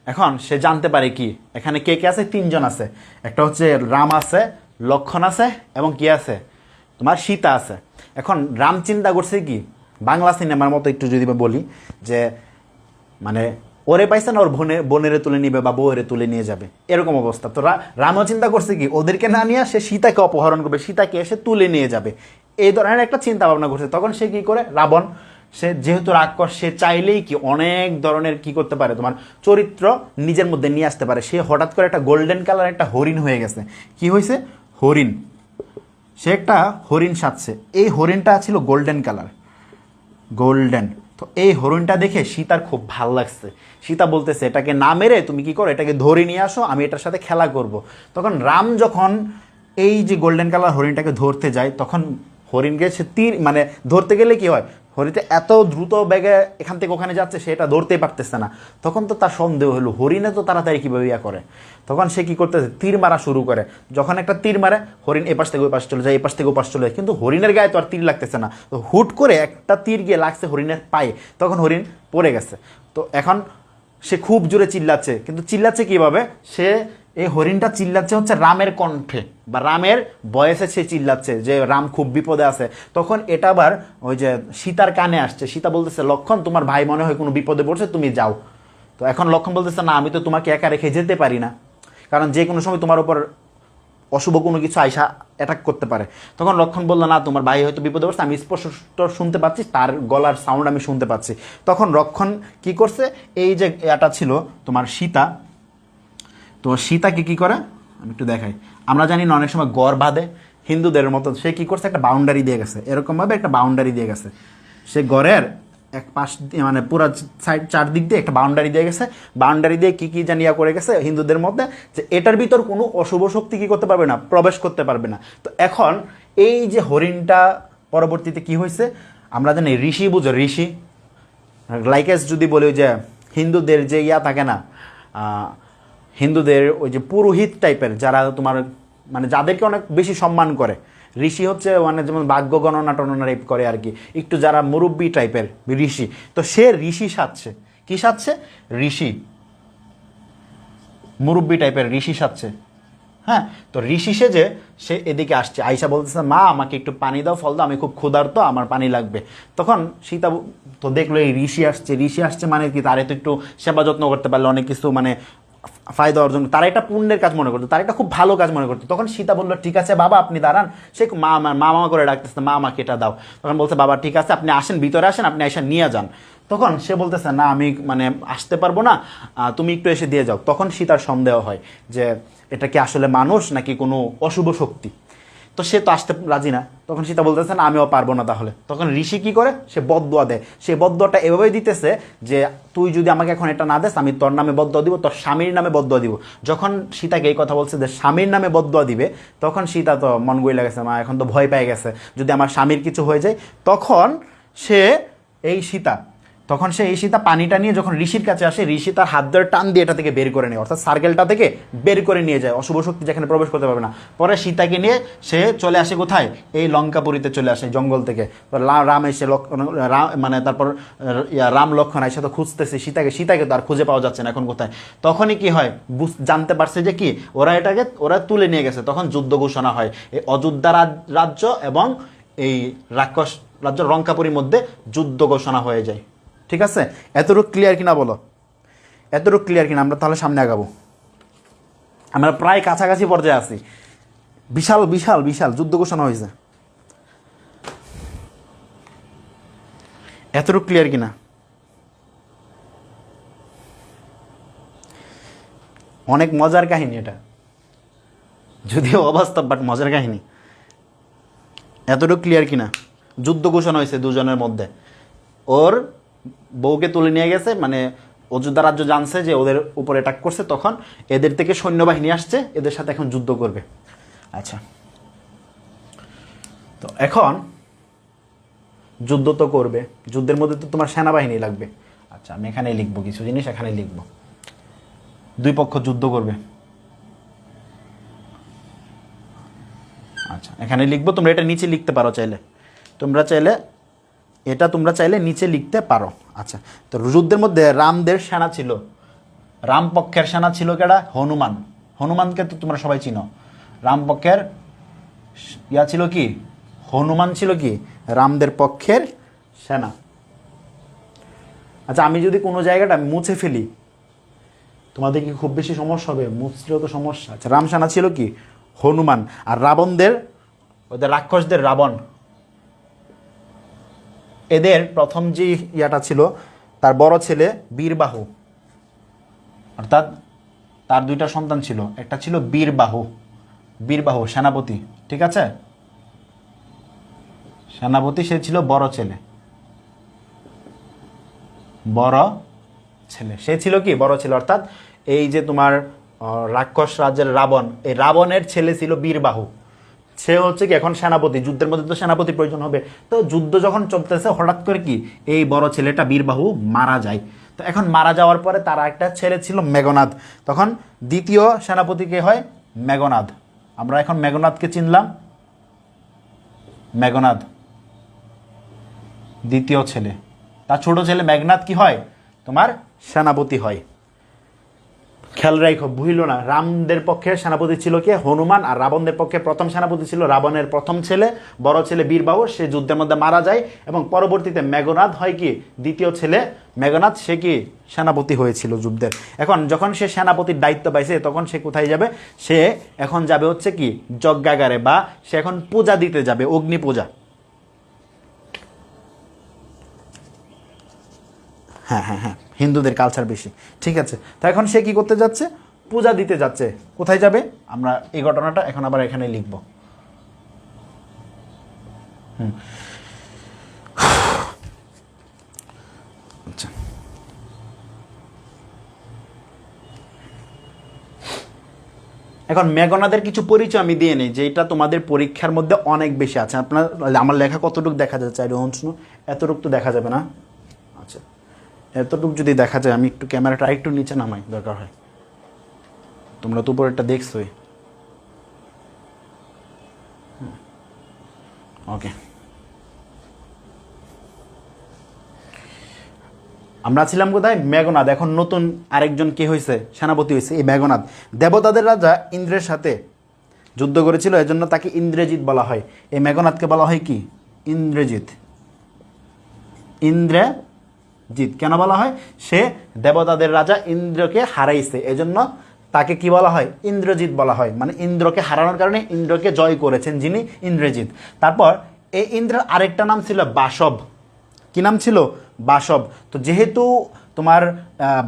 এখন সে জানতে পারে কি এখানে কে কে আছে? তিনজন আছে। একটা হচ্ছে রাম আছে, লক্ষণ আছে, এবং কি আছে তোমার সীতা আছে। এখন রাম চিন্তা করছে কি, বাংলা সিনেমার মতো একটু যদি বলি যে মানে ওরে পাইছে না, ওর বোনেরে তুলে নিবে বা বউরে তুলে নিয়ে যাবে, এরকম অবস্থা। তো রামও চিন্তা করছে কি ওদেরকে না নিয়ে সে সীতাকে অপহরণ করবে, সীতাকে এসে তুলে নিয়ে যাবে, এই ধরনের একটা চিন্তা ভাবনা করছে। তখন সে কি করে, রাবণ সে যেহেতু রাক্ষস, সে চাইলেই কি অনেক ধরনের কি করতে পারে, তোমার চরিত্র নিজের মধ্যে নিয়ে আসতে পারে। সে হঠাৎ করে একটা গোল্ডেন কালার একটা হরিণ হয়ে গেছে। কি হয়েছে? হরিণ। সে একটা হরিণ সাজছে, এই হরিণটা ছিল গোল্ডেন কালার, গোল্ডেন। তো এই হরিণটা দেখে সীতার খুব ভাল লাগছে। সীতা বলতেছে এটাকে না মেরে তুমি কি করো, এটাকে ধরে নিয়ে আসো, আমি এটার সাথে খেলা করব। তখন রাম যখন এই যে গোল্ডেন কালার হরিণটাকে ধরতে যায়, তখন হরিণকে সে তীর মানে ধরতে গেলে কি হয়, হরিণটা এত দ্রুত বেগে এখান থেকে ওখানে যাচ্ছে, সেটা ধরতেই পারতেছে না। তখন তো তার সন্দেহ হলো হরিণে তো তাড়াতাড়ি কীভাবে ইয়া করে। তখন সে কি করতেছে, তীর মারা শুরু করে। যখন একটা তীর মারে, হরিণ এপাশ থেকে ওই পাশ চলে যায়, এপাশ থেকে ওপাশ চলে যায়, কিন্তু হরিণের গায়ে তো আর তীর লাগতেছে না। তো হুট করে একটা তীর গিয়ে লাগছে হরিণের পায়ে, তখন হরিণ পড়ে গেছে। তো এখন সে খুব জোরে চিল্লাচ্ছে, কিন্তু চিল্লাচ্ছে কীভাবে, সে এই হরিণটা চিল্লাচ্ছে হচ্ছে রামের কণ্ঠে বা রামের বয়সে সে চিল্লাচ্ছে যে রাম খুব বিপদে আছে। তখন এটা আবার ওই যে সীতার কানে আসছে। সীতা বলতেছে লক্ষণ তোমার ভাই মনে হয় কোনো বিপদে পড়ছে, তুমি যাও। তো এখন লক্ষণ বলতেছে না, আমি তো তোমাকে একা রেখে যেতে পারি না, কারণ যে কোনো সময় তোমার উপর অশুভ কোনো কিছু আইসা অ্যাটাক করতে পারে। তখন লক্ষণ বলল, না তোমার ভাই হয়তো বিপদে পড়ছে, আমি স্পষ্ট শুনতে পাচ্ছি, তার গলার সাউন্ড আমি শুনতে পাচ্ছি। তখন রক্ষণ কি করছে, এই যে এটা ছিল তোমার সীতা, তো সীতাকে কি করে আমি একটু দেখাই। আমরা জানি না অনেক সময় গড় বাঁধে হিন্দুদের মতো, সে কি করছে একটা বাউন্ডারি দিয়ে গেছে, এরকমভাবে একটা বাউন্ডারি দিয়ে গেছে, সে গড়ের এক পাশ দিয়ে মানে পুরো সাইড চারদিক দিয়ে একটা বাউন্ডারি দিয়ে গেছে। বাউন্ডারি দিয়ে কি জানিয়া করে গেছে হিন্দুদের মধ্যে, যে এটার ভিতর কোনো অশুভ শক্তি কি করতে পারবে না, প্রবেশ করতে পারবে না। তো এখন এই যে হরিণটা পরবর্তীতে কি হয়েছে, আমরা জানি ঋষি, বুঝো ঋষি, লাইকেস যদি বলি যে হিন্দুদের যে ইয়া থাকে না, হিন্দুদের ওই যে পুরোহিত টাইপের যারা তোমার মানে যাদেরকে অনেক বেশি সম্মান করে, ঋষি হচ্ছে মানে যেমন ভাগ্য গণনা টননা টাইপ করে আর কি, একটু যারা মুরব্বী টাইপের ঋষি, তো সে ঋষি সাজছে, কি সাজছে, ঋষি মুরব্বী টাইপের ঋষি সাজছে। হ্যাঁ, তো ঋষি সেজে সে এদিকে আসছে, আয়সা বলতেছে মা আমাকে একটু পানি দাও, ফল দাও, আমি খুব ক্ষুধার্ত, আমার পানি লাগবে। তখন সীতা তো দেখলো এই ঋষি আসছে মানে কি, তারে তো একটু সেবা যত্ন করতে পারলে অনেক কিছু মানে ফায়দা অর্জন, তারা একটা পুণ্যের কাজ মনে করতো, তারা একটা খুব ভালো কাজ মনে করতো। তখন সীতা বললো ঠিক আছে বাবা আপনি দাঁড়ান, সে মা করে ডাকতেছে, মা আমাকে এটা দাও। তখন বলছে বাবা ঠিক আছে আপনি আসেন, ভিতরে আসেন, আপনি এসে নিয়ে যান। তখন সে বলতেছে না আমি মানে আসতে পারবো না, তুমি একটু এসে দিয়ে যাও। তখন সীতার সন্দেহ হয় যে এটা কি আসলে মানুষ নাকি কোনো অশুভ শক্তি, তো সে তো আসতে রাজি না। তখন সীতা বলতেছে না আমিও পারবো না তাহলে। তখন ঋষি কি করে, সে বদদোয়া দেয়, সে বদদোয়াটা এভাবেই দিতেছে যে তুই যদি আমাকে এখন এটা না দেস, আমি তোর নামে বদদোয়া দিব, তোর স্বামীর নামে বদদোয়া দিব। যখন সীতাকে এই কথা বলছে যে স্বামীর নামে বদদোয়া দিবে, তখন সীতা তো মন গইলা গেছে, মা এখন তো ভয় পেয়ে গেছে যদি আমার স্বামীর কিছু হয়ে যায়। তখন সে এই সীতা পানিটা নিয়ে যখন ঋষির কাছে আসে, ঋষি তার হাত ধরে টান দিয়ে এটা থেকে বের করে নেয়, অর্থাৎ সার্কেলটা থেকে বের করে নিয়ে যায়, অশুভ শক্তি যেখানে প্রবেশ করতে পারবে না। পরে সীতাকে নিয়ে সে চলে আসে কোথায়, এই লঙ্কাপুরীতে চলে আসে জঙ্গল থেকে। রাম এসে মানে তারপর রাম লক্ষণ এসে তো খুঁজতেছে সীতাকে তো আর খুঁজে পাওয়া যাচ্ছে না এখন কোথায়। তখনই কি হয়, জানতে পারছে যে কি ওরা তুলে নিয়ে গেছে। তখন যুদ্ধ ঘোষণা হয়, এই অযোধ্যা রাজ্য এবং এই রাক্ষস রাজ্য লঙ্কাপুরীর মধ্যে যুদ্ধ ঘোষণা হয়ে যায়। ঠিক আছে, এতটুকু ক্লিয়ার কিনা বলো, এতটুকু ক্লিয়ার কিনা? আমরা তাহলে সামনে আগাবো, আমরা প্রায় কাছাকাছি পর্যায়ে আছি। বিশাল বিশাল বিশাল যুদ্ধ ঘোষণা হয়েছে, এতটুকু ক্লিয়ার কিনা? অনেক মজার কাহিনী এটা, যদিও অবাস্তব বাট মজার কাহিনী। এতটুকু ক্লিয়ার কিনা? যুদ্ধ ঘোষণা হয়েছে দুজনের মধ্যে, ওর বউকে তুলে নিয়ে গেছে, মানে অযোধ্যা রাজ্য জানছে যে ওদের উপরে অ্যাটাক করছে, তখন এদের থেকে সৈন্যবাহিনী আসছে, এদের সাথে এখন যুদ্ধ করবে। আচ্ছা, তো এখন যুদ্ধ তো করবে, যুদ্ধের মধ্যে তো তোমার সেনাবাহিনী লাগবে। আচ্ছা, আমি এখানেই লিখবো কিছু জিনিস, এখানেই লিখবো, দুই পক্ষ যুদ্ধ করবে। আচ্ছা, এখানে লিখবো, তোমরা এটা নিচে লিখতে পারো চাইলে, তোমরা চাইলে নিচে লিখতে পারো। আচ্ছা, তো যুদ্ধের মধ্যে রামদের সেনা ছিল, রাম পক্ষের সেনা ছিল কেডা, হনুমান। হনুমানকে তো তোমরা সবাই চিনো। রাম পক্ষের ছিল কি, হনুমান ছিল কি রামদের পক্ষের সেনা। আচ্ছা, আমি যদি কোনো জায়গাটা মুছে ফেলি তোমাদের কি খুব বেশি সমস্যা হবে? মুছলেও তো সমস্যা। আচ্ছা, রাম সেনা ছিল কি, হনুমান। আর ওদের রাক্ষসদের রাবণ, এদের প্রথম যে ইয়াটা ছিল, তার বড় ছেলে বীরবাহু, অর্থাৎ তার দুইটা সন্তান ছিল, একটা ছিল বীরবাহু সেনাপতি, ঠিক আছে, সেনাপতি, সে ছিল বড় ছেলে, সে ছিল কি বড় ছেলে। অর্থাৎ এই যে তোমার রাক্ষস রাজ্যের রাবণ, এই রাবণের ছেলে ছিল বীরবাহু, সে হচ্ছে কি এখন সেনাপতি। যুদ্ধের মধ্যে তো সেনাপতি প্রয়োজন হবে, তো যুদ্ধ যখন চলতেছে হঠাৎ করে কি এই বড় ছেলেটা বীরবাহু মারা যায়। তো এখন মারা যাওয়ার পরে তার একটা ছেলে ছিল মেঘনাদ, তখন দ্বিতীয় সেনাপতি কে হয়, মেঘনাদ। আমরা এখন মেঘনাদকে চিনলাম, মেঘনাদ দ্বিতীয় ছেলে, তার ছোট ছেলে মেঘনাদ কি হয়, তোমার সেনাপতি হয়। খেয়াল রাখো, ভুইল না, রামদের পক্ষে সেনাপতি ছিল কে? হনুমান। আর রাবণদের পক্ষে প্রথম সেনাপতি ছিল রাবণের প্রথম ছেলে, বড় ছেলে বীরবাহু। সে যুদ্ধের মধ্যে মারা যায় এবং পরবর্তীতে মেঘনাদ হয় কি দ্বিতীয় ছেলে মেঘনাদ, সে কি সেনাপতি হয়েছিল যুদ্ধের। এখন যখন সে সেনাপতির দায়িত্ব পাইছে তখন সে কোথায় যাবে? সে এখন যাবে হচ্ছে কি যজ্ঞাগারে, বা সে এখন পূজা দিতে যাবে, অগ্নি পূজা। হ্যাঁ হ্যাঁ হ্যাঁ, হিন্দুদের কালচার বেশি, ঠিক আছে। তো এখন সে কি করতে যাচ্ছে? পূজা দিতে যাচ্ছে। কোথায় যাবে? আমরা এই ঘটনাটা এখন আবার এখানে লিখব। আচ্ছা, এখন মেঘনাদের কিছু পরিচয় আমি দিয়ে নিই, যেটা তোমাদের পরীক্ষার মধ্যে অনেক বেশি আছে। আপনার আমার লেখা কতটুকু দেখা যাচ্ছে? এতটুকু তো দেখা যাবে না। আচ্ছা, এতটুকু যদি দেখা যায়, আমি একটু ক্যামেরাটা একটু নিচে নামাই দরকার হয়, তোমরা তো উপরেরটা দেখছোই। ওকে, আমরা ছিলাম কোথায়? মেঘনাদ। এখন নতুন আরেকজন কে হয়েছে? সেনাপতি হয়েছে এই মেঘনাদ। দেবতাদের রাজা ইন্দ্রের সাথে যুদ্ধ করেছিল, এজন্য তাকে ইন্দ্রজিৎ বলা হয়। এই মেঘনাদকে বলা হয় কি? ইন্দ্রজিৎ। ইন্দ্রজিৎ কেন বলা হয়? সে দেবতাদের রাজা ইন্দ্রকে হারাইছে, এজন্য তাকে কি বলা হয়? ইন্দ্রজিৎ বলা হয়। মানে ইন্দ্রকে হারানোর কারণে ইন্দ্রকে জয় করেছেন যিনি, ইন্দ্রজিৎ। তারপর এই ইন্দ্রের আরেকটা নাম ছিল বাসব। কি নাম ছিল? বাসব। তো যেহেতু তোমার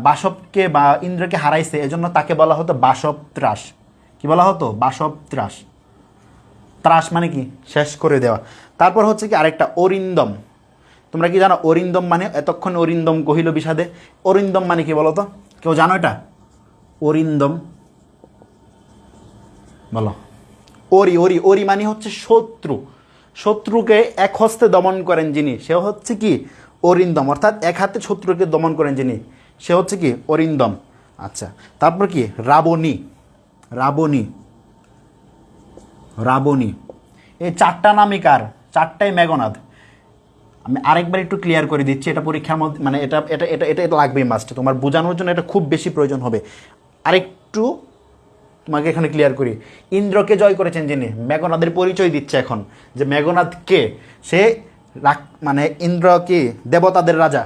বাসবকে বা ইন্দ্রকে হারাইছে, এজন্য তাকে বলা হতো বাসব ত্রাস। কি বলা হতো? বাসব ত্রাস। ত্রাস মানে কি? শেষ করে দেওয়া। তারপর হচ্ছে কি আরেকটা অরিন্দম। তোমরা কি জানো অরিন্দম মানে? এতক্ষণ অরিন্দম কহিল বিষাদে, অরিন্দম মানে কি বলো তো? কেউ জানো এটা? অরিন্দম বলো। ওরি ওরি ওরি মানে হচ্ছে শত্রু। শত্রুকে এক হস্তে দমন করেন যিনি, সে হচ্ছে কি অরিন্দম। অর্থাৎ এক হাতে শত্রুকে দমন করেন যিনি, সে হচ্ছে কি অরিন্দম। আচ্ছা, তারপর কি রাবণী। রাবণী, রাবণী, এই চারটা নামই কার? চারটাই মেঘনাদ। আমি আরেকবার একটু ক্লিয়ার করে দিচ্ছি, এটা পরীক্ষার মধ্যে মানে এটা এটা এটা এটা এটা লাগবেই, মাস্ট। তোমার বোঝানোর জন্য এটা খুব বেশি প্রয়োজন হবে। আরেকটু তোমাকে এখানে ক্লিয়ার করি। ইন্দ্রকে জয় করেছেন যিনি, মেঘনাদের পরিচয় দিচ্ছে এখন যে মেঘনাদ কে। সে মানে ইন্দ্র কি দেবতাদের রাজা,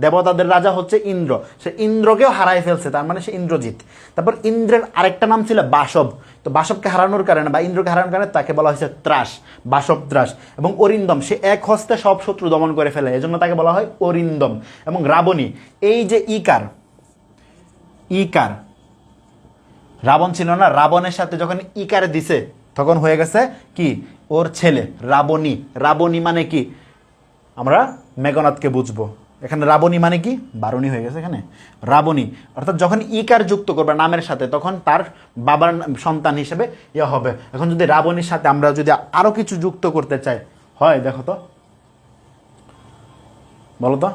দেবতাদের রাজা হচ্ছে ইন্দ্র। সে ইন্দ্রকেও হারায় ফেলছে, তার মানে সে ইন্দ্রজিৎ। তারপর ইন্দ্রের আরেকটা নাম ছিল বাসব। তো বাসবকে হারানোর কারণে বা ইন্দ্রকে হারানোর কারণে তাকে বলা হয়েছে ত্রাস, বাসব ত্রাস। এবং অরিন্দম, সে এক হস্তে সব শত্রু দমন করে ফেলে, এজন্য তাকে বলা হয় অরিন্দম। এবং রাবণী, এই যে ইকার, ইকার রাবণ ছিল না, রাবণের সাথে যখন ইকার দিছে তখন হয়ে গেছে কি ওর ছেলে রাবণী। রাবণী মানে কি? আমরা মেঘনাদকে বুঝবো। এখানে রাবণী মানে কি? বারণী হয়ে গেছে এখানে, রাবণী। অর্থাৎ যখন ইকার যুক্ত করবে নামের সাথে, তখন তার বাবার সন্তান হিসেবে ইয়ে হবে। এখন যদি রাবণীর সাথে আমরা যদি আরো কিছু যুক্ত করতে চাই, হয় দেখো তো, বলো তো।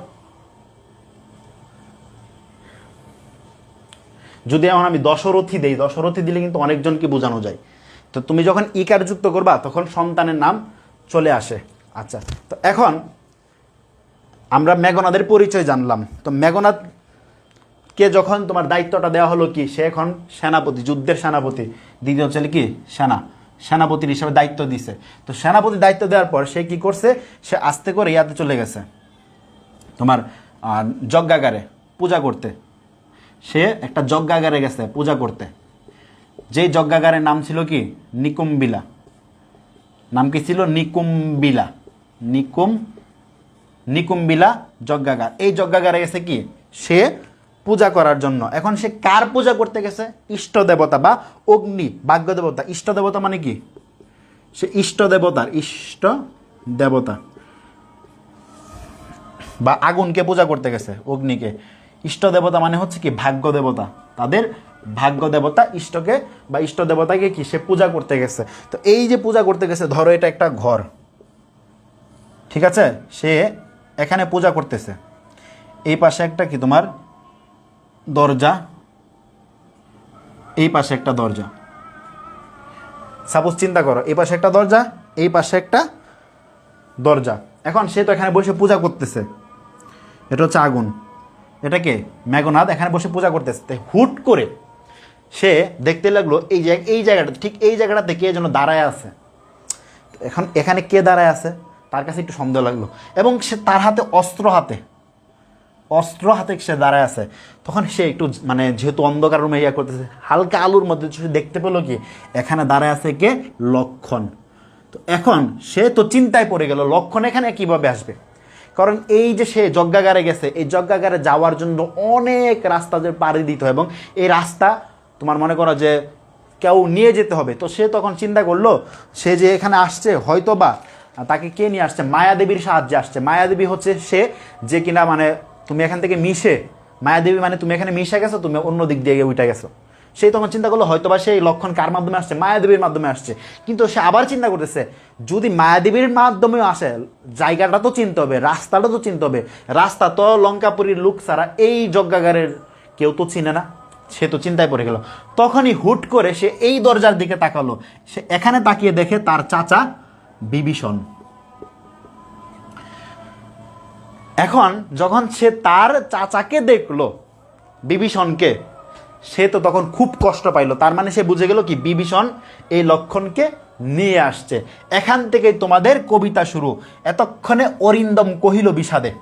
যদি এখন আমি দশরথী দেই, দশরথী দিলে কিন্তু অনেকজনকে বোঝানো যায়। তো তুমি যখন ইকার যুক্ত করবা তখন সন্তানের নাম চলে আসে। আচ্ছা, তো এখন আমরা মেঘনাদের পরিচয় জানলাম। তো মেঘনাদকে যখন তোমার দায়িত্বটা দেওয়া হলো কি, সে এখন সেনাপতি, যুদ্ধের সেনাপতি, দ্বিতীয় ছেলে কি সেনাপতির হিসাবে দায়িত্ব দিছে। তো সেনাপতি দায়িত্ব দেওয়ার পর সে কি করছে? সে আস্তে করে ইয়াতে চলে গেছে তোমার যজ্ঞাগারে পূজা করতে। সে একটা যজ্ঞাগারে গেছে পূজা করতে, যেই যজ্ঞাগারের নাম ছিল কি নিকুম্বিলা। নাম কি ছিল? নিকুম্বিলা। নিকুম্বিলা যজ্ঞাগার। এই যজ্ঞাগারে গেছে কি সে পূজা করার জন্য। এখন সে কার পূজা করতে গেছে? ইষ্ট দেবতা বা অগ্নি, ভাগ্য দেবতা। ইষ্ট দেবতা মানে কি? সে ইষ্ট দেবতা বা আগুনকে পূজা করতে গেছে, অগ্নিকে। ইষ্ট দেবতা মানে হচ্ছে কি ভাগ্য দেবতা। তাদের ভাগ্য দেবতা ইষ্টকে বা ইষ্ট দেবতাকে কি সে পূজা করতে গেছে। তো এই যে পূজা করতে গেছে, ধরো এটা একটা ঘর, ঠিক আছে? সে এখানে পূজা করতেছে। এই পাশে একটা কি তোমার দরজা, এই পাশে একটা দরজা। সাপোজ চিন্তা করো, এই পাশে একটা দরজা, এই পাশে একটা দরজা। এখন সে তো এখানে বসে পূজা করতেছে, এটা হচ্ছে আগুন, এটাকে মেঘনাদ এখানে বসে পূজা করতেছে। তাই হুট করে সে দেখতে লাগলো এই জায়গাটা, ঠিক এই জায়গাটাতে কে যেন দাঁড়ায় আছে। এখন এখানে কে দাঁড়ায় আছে তার কাছে একটু সন্দেহ লাগলো, এবং সে তার হাতে অস্ত্র হাতে সে দাঁড়ায় আছে। তখন সে একটু মানে যেহেতু অন্ধকার রুমে ইয়া করতেছে, হালকা আলোর মধ্যে সে দেখতে পেলো কি এখানে দাঁড়ায় আছে কে, লক্ষণ। তো এখন সে তো চিন্তায় পড়ে গেল, লক্ষণ এখানে কিভাবে আসবে। কারণ এই যে সে যজ্ঞাগারে গেছে, এই যজ্ঞাগারে যাওয়ার জন্য অনেক রাস্তাদের পাড়ি দিতে হয়, এবং এই রাস্তা তোমার মনে করো যে কেউ নিয়ে যেতে হবে। তো সে তখন চিন্তা করলো সে যে এখানে আসছে হয়তো বা তাকে কে নিয়ে আসছে, মায়াদেবীর সাহায্যে আসছে। মায়াদেবী হচ্ছে সে যে কিনা মানে তুমি এখান থেকে মিশে, মায়াদেবী মানে তুমি এখানে মিশে গেছো, তুমি অন্য দিক দিয়ে উঠে গেছো। সেই তখন চিন্তা করলো হয়তো বা সেই লক্ষণ কার মাধ্যমে আসছে, মায়াদেবীর মাধ্যমে আসছে। কিন্তু সে আবার চিন্তা করতেছে যদি মায়াদেবীর মাধ্যমেও আসে, জায়গাটা তো চিনতে হবে, রাস্তাটা তো চিনতে হবে। রাস্তা তো লঙ্কাপুরীর লোক ছাড়া এই যজ্ঞাগারের কেউ তো চিনে না। সে তো চিন্তায় পড়ে গেল। তখনই হুট করে সে এই দরজার দিকে তাকালো। সে এখানে তাকিয়ে দেখে তার চাচা বিভীষণ। এখন যখন সে তার চাচাকে দেখলো বিভীষণকে, সে তো তখন খুব কষ্ট পাইলো। তার মানে সে বুঝে গেল কি বিভীষণ এই লক্ষণকে নিয়ে আসছে। এখান থেকেই তোমাদের কবিতা শুরু। এতক্ষণে অরিন্দম কহিল বিষাদে,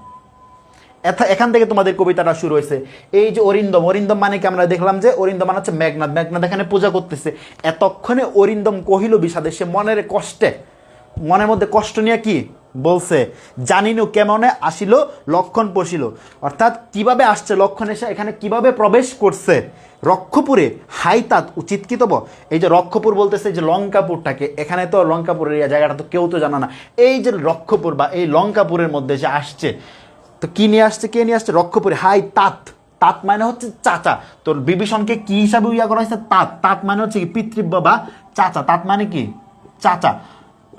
এখান থেকে তোমাদের কবিতাটা শুরু হয়েছে। এই যে অরিন্দম, অরিন্দম মানে কি আমরা দেখলাম যে অরিন্দম মানে হচ্ছে মেঘনাদ, মেঘনাদ এখানে পূজা করতেছে। এতক্ষণে অরিন্দম কহিল বিষাদে, সে মনের কষ্টে, মনের মধ্যে কষ্ট নিয়ে কি বলছে, জানিনু কেমনে আসিল লক্ষণ পশিল। অর্থাৎ কিভাবে আসছে লক্ষণ, এসে এখানে কিভাবে প্রবেশ করছে রক্ষপুরে, হাইতাত উচিত কি তব। এই যে রক্ষপুর বলতেছে যে লঙ্কাপুরটাকে, এখানে তো লঙ্কাপুরের এই জায়গাটা তো কেউ তো জানা না। এই যে রক্ষপুর বা এই লঙ্কাপুরের মধ্যে যে আসছে, তো কি নিয়ে আসছে, কে নিয়ে আসছে, রক্ষপুরে। হাই তাত, তাত মানে হচ্ছে চাচা। তোর বিভীষণকে কি হিসাবে ইয়া করা হয়েছে, তাত। তাত মানে হচ্ছে কি পিতৃব্য বা চাচা, তাত মানে কি চাচা।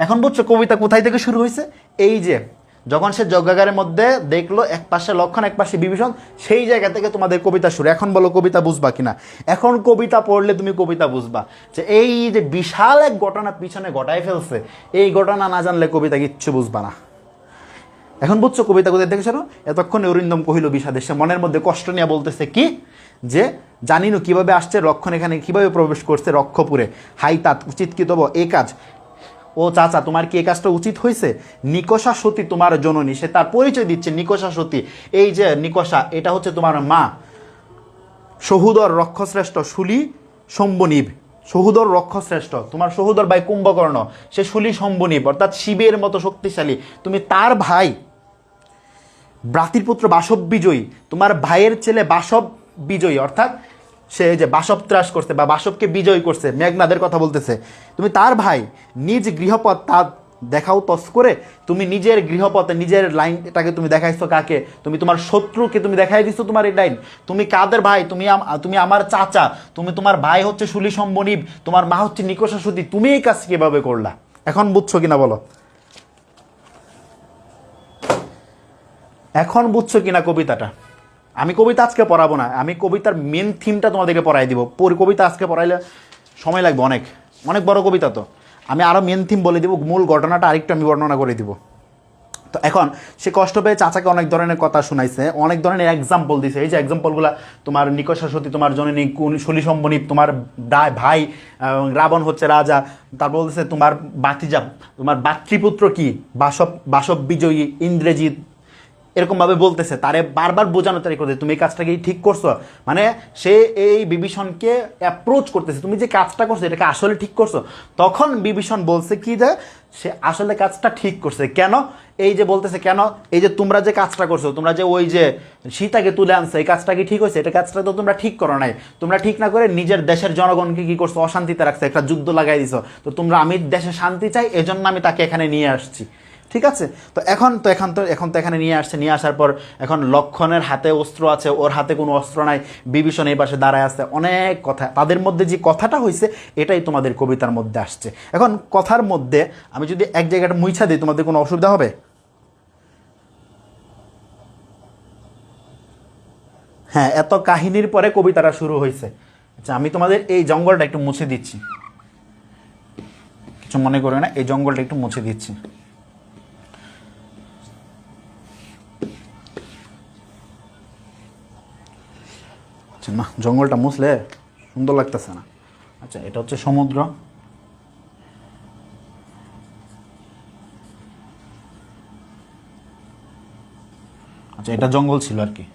এখন বুঝছো কবিতা কোথায় থেকে শুরু হয়েছে। এই যে যখন সে যজ্ঞাগারের মধ্যে দেখলো এক পাশে লক্ষণ এক পাশে বিভীষণ, সেই জায়গা থেকে তোমাদের কবিতা শুরু। এখন বলো কবিতা বুঝবা কিনা। এখন কবিতা পড়লে তুমি কবিতা বুঝবা যে এই যে বিশাল এক ঘটনা পিছনে ঘটায় ফেলছে, এই ঘটনা না জানলে কবিতা কিচ্ছু বুঝবা না। এখন বুঝছো কবিতা কোথায় থেকে শুরু। এতক্ষণ অরিন্দম কহিল বিষাদে, সে মনের মধ্যে কষ্ট নিয়ে বলতেছে কি যে জানিনু কিভাবে আসছে লক্ষণ, এখানে কিভাবে প্রবেশ করছে রক্ষপুরে। হাই তাত উচিত কি তব এই কাজ। ও চাচা তোমার কি এই কাজটা উচিত হয়েছে। নিকষা সতী তোমার জননী, সে তার পরিচয় দিচ্ছে নিকষা সতী। এই যে নিকষা, এটা হচ্ছে তোমার মা। সহুদর রক্ষশ্রেষ্ঠ শুলি শম্বনীব, সহুদর রক্ষশ্রেষ্ঠ, তোমার সহুদর ভাই কুম্ভকর্ণ, সে শুলি শম্বনীব অর্থাৎ শিবের মতো শক্তিশালী। তুমি তার ভাই, ভ্রাতৃপুত্র বাসব বিজয়ী, তোমার ভাইয়ের ছেলে বাসব বিজয়ী, অর্থাৎ সে যে বাসব ত্রাস করছে বা বাসবকে বিজয় করছে, মেঘনাদের কথা বলতেছে। তুমি তার ভাই, নিজ গৃহপথ তা দেখাও তস করে। তুমি নিজের গৃহপথে নিজের লাইনটাকে তুমি দেখাইছো কাকে, তুমি তোমার শত্রুকে তুমি দেখাই দিছো তোমার এই লাইন। তুমি কাদের ভাই, তুমি আমার চাচা, তুমি তোমার ভাই হচ্ছে শুলি সম্বনীব, তোমার মা হচ্ছে নিকষা সতী, তুমি এই কাজ কিভাবে করলা। এখন বুঝছো কিনা বলো, এখন বুঝছো কিনা কবিতাটা। আমি কবিতা আজকে পড়াবো না, আমি কবিতার মেন থিমটা তোমাদেরকে পড়াই দিব। কবিতা আজকে পড়াইলে সময় লাগবে অনেক, অনেক বড় কবিতা। তো আমি আরও মেন থিম বলে দিব, মূল ঘটনাটা আরেকটু আমি বর্ণনা করে দিব। তো এখন সে কষ্ট পেয়ে চাচাকে অনেক ধরনের কথা শোনাইছে, অনেক ধরনের এক্সাম্পল দিছে। এই যে এক্সাম্পলগুলো, তোমার নিকষা সতী তোমার জননী, শুলি সম্বনীব তোমার ভাই, রাবণ হচ্ছে রাজা, তারপর বলতেছে তোমার বাতিজা, তোমার ভাতৃপুত্র কি বাসব বিজয়ী, ইন্দ্রজিৎ, এরকমভাবে বলতেছে। তারে বারবার বোঝানো তারিখ করতে তুমি এই কাজটা কি ঠিক করছো, মানে সে এই বিভীষণকে অ্যাপ্রোচ করতেছে, তুমি যে কাজটা করছো এটাকে আসলে ঠিক করছো। তখন বিভীষণ বলছে কি যে সে আসলে কাজটা ঠিক করছে। কেন, এই যে বলতেছে কেন, এই যে তোমরা যে কাজটা করছো, তোমরা যে ওই যে সীতাকে তুলে আনছো, এই কাজটা কি ঠিক হয়েছে, এটা কাজটা তো তোমরা ঠিক করো নাই। তোমরা ঠিক না করে নিজের দেশের জনগণকে কি করছো, অশান্তিতে রাখছো, একটা যুদ্ধ লাগাই দিছো। তো তোমরা, আমি দেশে শান্তি চাই, এজন্য আমি তাকে এখানে নিয়ে আসছি। ঠিক আছে, তো এখন এখানে নিয়ে আসছে। নিয়ে আসার পর এখন লক্ষণের হাতে অস্ত্র আছে, ওর হাতে কোনো অস্ত্র নাই। বিভীষণ এই পাশে দাঁড়ায় আছে। অনেক কথা, তাদের মধ্যে যে কথাটা হয়েছে এটাই তোমাদের কবিতার মধ্যে আসছে। এখন কথার মধ্যে আমি যদি এক জায়গাটা মুইছা দিই, তোমাদের কোনো অসুবিধা হবে? হ্যাঁ, এত কাহিনীর পরে কবিতাটা শুরু হয়েছে। আচ্ছা, আমি তোমাদের এই জঙ্গলটা একটু মুছে দিচ্ছি, কিছু মনে করবে না, এই জঙ্গলটা একটু মুছে দিচ্ছি। না, জঙ্গলটা মুছলে সুন্দর লাগতেছে না। আচ্ছা, এটা হচ্ছে সমুদ্র। আচ্ছা, এটা জঙ্গল ছিল আর কি।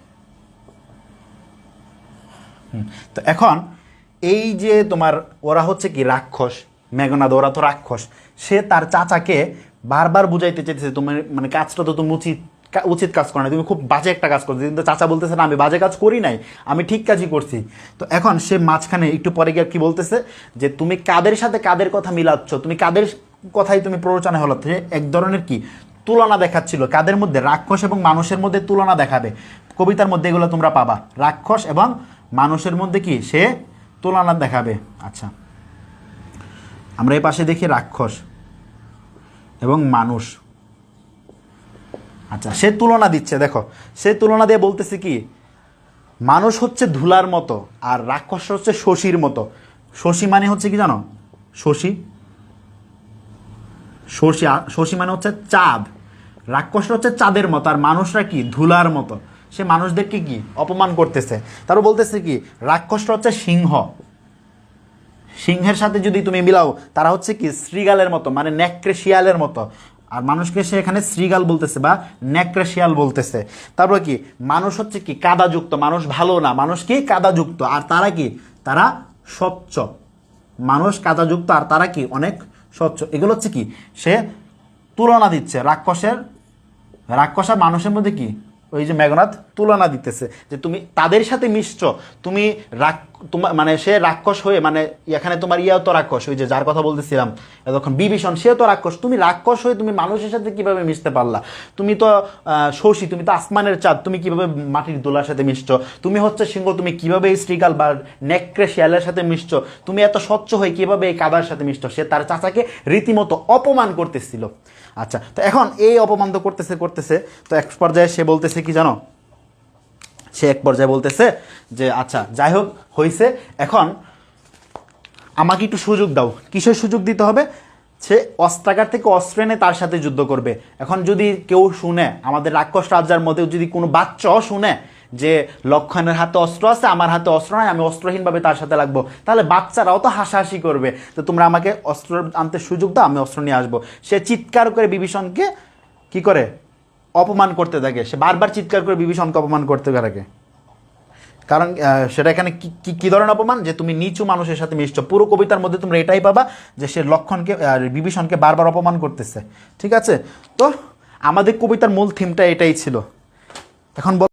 তো এখন এই যে তোমার ওরা হচ্ছে কি রাক্ষস, মেঘনাদ ওরা তো রাক্ষস, সে তার চাচাকে বারবার বুঝাইতে চাইতেছে তোমার মানে কাজটা তো তুমি উচিত কাজ করো না, তুমি খুব বাজে একটা কাজ করছো। কিন্তু চাচা বলতেছে না আমি বাজে কাজ করি নাই, আমি ঠিক কাজই করছি। তো এখন সে মাঝখানে একটু পরে গিয়ে কি বলতেছে যে তুমি কাদের সাথে কাদের কথা মিলাচ্ছ, তুমি কাদের কথাই তুমি প্ররোচনা হলো, এক ধরনের কি তুলনা দেখাচ্ছিল কাদের মধ্যে, রাক্ষস এবং মানুষের মধ্যে তুলনা দেখাবে। কবিতার মধ্যে এগুলো তোমরা পাবা, রাক্ষস এবং মানুষের মধ্যে কি সে তুলনা দেখাবে। আচ্ছা, আমরা এই পাশে দেখি রাক্ষস এবং মানুষ। আচ্ছা, সে তুলনা দিচ্ছে, দেখো সে তুলনা দিয়ে বলতেছে কি মানুষ হচ্ছে ধুলার মতো আর রাক্ষস হচ্ছে শশীর মতো। শশী মানে হচ্ছে কি জানো, শশী শশী শশী মানে হচ্ছে চাঁদ, রাক্ষসরা হচ্ছে চাঁদের মতো আর মানুষরা কি ধুলার মতো। সে মানুষদেরকে কি অপমান করতেছে। তারপর বলতেছে কি রাক্ষসরা হচ্ছে সিংহ, সিংহের সাথে যদি তুমি মিলাও তারা হচ্ছে কি শ্রীগালের মতো, মানে নেকড়ে শিয়ালের মতো। আর মানুষকে সে এখানে শ্রীগাল বলতেছে বা নেকড়ে শিয়াল বলতেছে। তারপর কি মানুষ হচ্ছে কি কাদাযুক্ত, মানুষ ভালো না, মানুষ কি কাদাযুক্ত, আর তারা কি তারা স্বচ্ছ। মানুষ কাদাযুক্ত আর তারা কি অনেক স্বচ্ছ। এগুলো হচ্ছে কি সে তুলনা দিচ্ছে রাক্ষস আর মানুষের মধ্যে কি ওই যে মেঘনাদ তুলনা দিতেছে যে তুমি তাদের সাথে মিশছো, তুমি তোমার মানে সে রাক্ষস হয়ে, মানে এখানে তোমার ইয়াও তো রাক্ষস, ওই যে যার কথা বলতেছিলাম এতক্ষণ বিভীষণ, সে তো রাক্ষস, তুমি রাক্ষস হয়ে তুমি মানুষের সাথে কিভাবে মিশতে পারলা? তুমি তো শশী, তুমি তো আসমানের চাঁদ, তুমি কিভাবে মাটির দোলার সাথে মিশছো? তুমি হচ্ছে সিংহ, তুমি কিভাবে এই শ্রীকাল বা নেকড়ে শিয়ালের সাথে মিশছো? তুমি এত স্বচ্ছ হয়ে কিভাবে এই কাদার সাথে মিশছো? সে তার চাচাকে রীতিমতো অপমান করতেছিল। আচ্ছা, তো এখন এই অপমান তো করতেছে, তো এক পর্যায়ে সে বলতেছে কি জানো, সে এক পর্যায়ে বলতেছে যে আচ্ছা যাই হোক হয়েছে, এখন আমাকে একটু সুযোগ দাও। কিসের সুযোগ দিতে হবে? সে অস্ত্রাগার থেকে অস্ত্র এনে তার সাথে যুদ্ধ করবে। এখন যদি কেউ শুনে, আমাদের রাক্ষস রাজ্যার মধ্যে যদি কোনো বাচ্চাও শুনে যে লক্ষণের হাতে অস্ত্র আছে, আমার হাতে অস্ত্র নাই, আমি অস্ত্রহীনভাবে তার সাথে লাগবো, তাহলে বাচ্চারাও তো হাসাহাসি করবে। তো তোমরা আমাকে অস্ত্র আনতে সুযোগ দাও, আমি অস্ত্র নিয়ে আসবো। সে চিৎকার করে বিভীষণকে কি করে অপমান করতে থাকে, সে বারবার চিৎকার করে বিভীষণকে অপমান করতে থাকে। কারণ সেটা এখানে কি ধরনের অপমান, যে তুমি নিচু মানুষের সাথে মিশছো। পুরো কবিতার মধ্যে তোমরা এটাই পাবা যে সে লক্ষণকে বিভীষণকে বারবার অপমান করতেছে। ঠিক আছে, তো আমাদের কবিতার মূল থিমটা এটাই ছিল। এখন